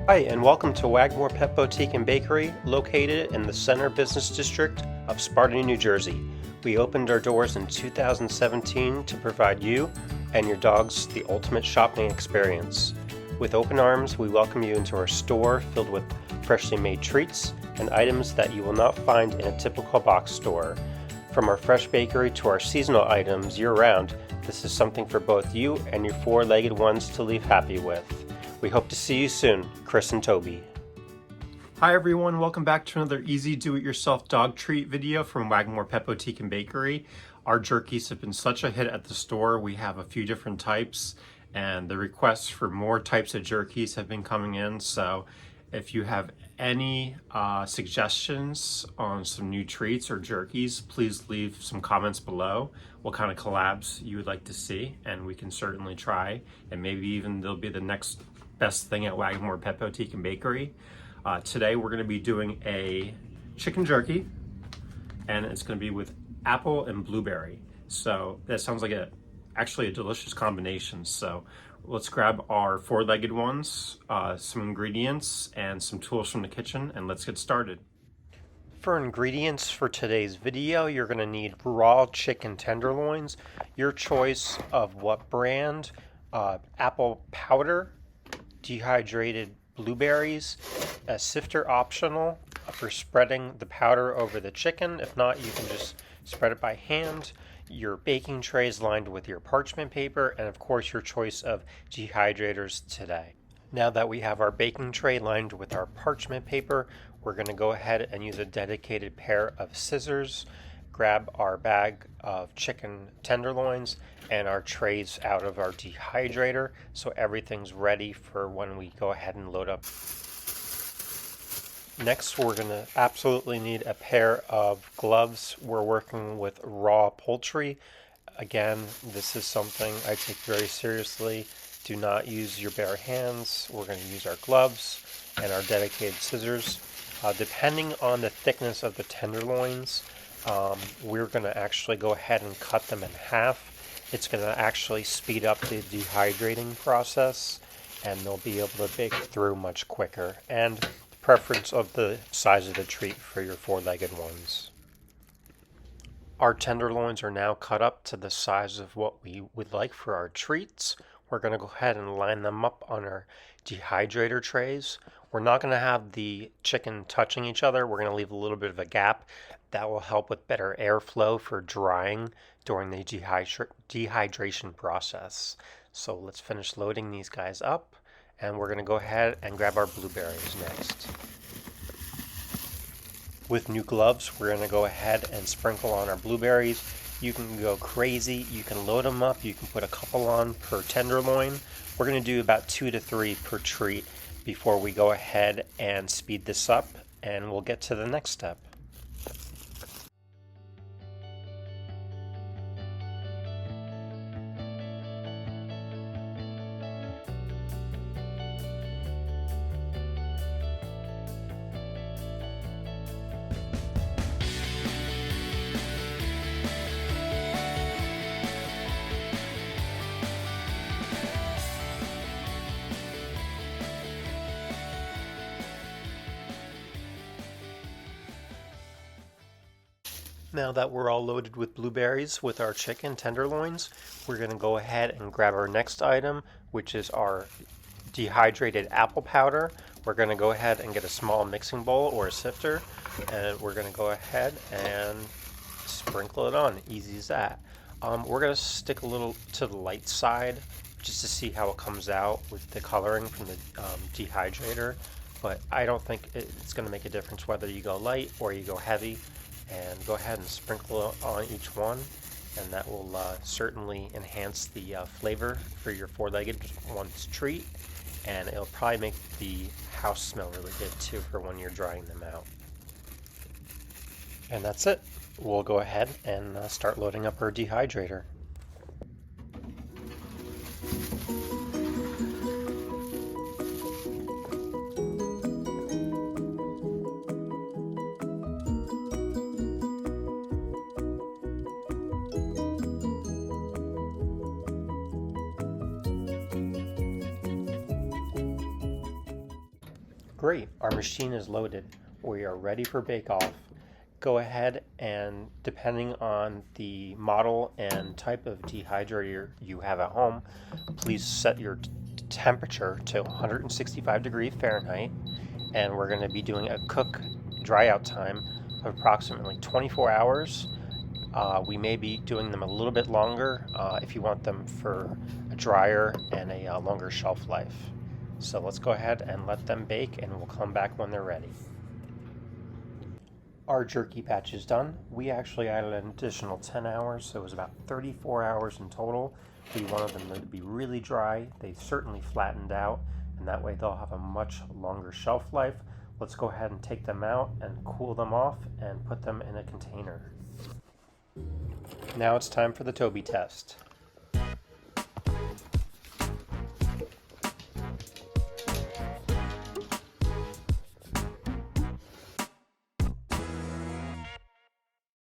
Hi, and welcome to WaggMore Pet Boutique and Bakery, located in the Center Business District of Sparta, New Jersey. We opened our doors in 2017 to provide you and your dogs the ultimate shopping experience. With open arms, we welcome you into our store filled with freshly made treats and items that you will not find in a typical box store. From our fresh bakery to our seasonal items year-round, this is something for both you and your four-legged ones to leave happy with. We hope to see you soon, Chris and Toby. Hi everyone, welcome back to another easy do-it-yourself dog treat video from WaggMore Pet Boutique and Bakery. Our jerkies have been such a hit at the store. We have a few different types and the requests for more types of jerkies have been coming in. So if you have any suggestions on some new treats or jerkies, please leave some comments below what kind of collabs you would like to see, and we can certainly try, and maybe even they'll be the next best thing at WaggMore Pet Boutique and Bakery. Today we're going to be doing a chicken jerky, and it's going to be with apple and blueberry. So that sounds like actually a delicious combination. So let's grab our four-legged ones, some ingredients, and some tools from the kitchen, and let's get started. For ingredients for today's video, you're going to need raw chicken tenderloins, your choice of what brand, apple powder, dehydrated blueberries, a sifter optional for spreading the powder over the chicken. If not, you can just spread it by hand. Your baking trays lined with your parchment paper, and of course your choice of dehydrators today. Now that we have our baking tray lined with our parchment paper, we're going to go ahead and use a dedicated pair of scissors, grab our bag of chicken tenderloins and our trays out of our dehydrator so everything's ready for when we go ahead and load up. Next, we're going to absolutely need a pair of gloves. We're working with raw poultry. Again, this is something I take very seriously. Do not use your bare hands. We're going to use our gloves and our dedicated scissors. Depending on the thickness of the tenderloins, we're going to actually go ahead and cut them in half. It's going to actually speed up the dehydrating process, and they'll be able to bake through much quicker. And preference of the size of the treat for your four-legged ones. Our tenderloins are now cut up to the size of what we would like for our treats. We're going to go ahead and line them up on our dehydrator trays. We're not going to have the chicken touching each other. We're going to leave a little bit of a gap. That will help with better airflow for drying during the dehydration process. So let's finish loading these guys up, and we're going to go ahead and grab our blueberries next. With new gloves, we're going to go ahead and sprinkle on our blueberries. You can go crazy, you can load them up, you can put a couple on per tenderloin. We're going to do about 2 to 3 per treat before we go ahead and speed this up, and we'll get to the next step. Now that we're all loaded with blueberries with our chicken tenderloins, we're going to go ahead and grab our next item, which is our dehydrated apple powder. We're going to go ahead and get a small mixing bowl or a sifter, and we're going to go ahead and sprinkle it on. Easy as that. We're going to stick a little to the light side just to see how it comes out with the coloring from the dehydrator, but I don't think it's going to make a difference whether you go light or you go heavy. And go ahead and sprinkle on each one, and that will certainly enhance the flavor for your four-legged one's treat, and it'll probably make the house smell really good too for when you're drying them out. And that's it. We'll go ahead and start loading up our dehydrator. Great, our machine is loaded. We are ready for bake-off. Go ahead and, depending on the model and type of dehydrator you have at home, please set your temperature to 165 degrees Fahrenheit, and we're going to be doing a cook dry out time of approximately 24 hours. We may be doing them a little bit longer if you want them for a drier and a longer shelf life. So let's go ahead and let them bake, and we'll come back when they're ready. Our jerky batch is done. We actually added an additional 10 hours, so it was about 34 hours in total. We wanted them to be really dry. They certainly flattened out, and that way they'll have a much longer shelf life. Let's go ahead and take them out and cool them off and put them in a container. Now it's time for the Toby test.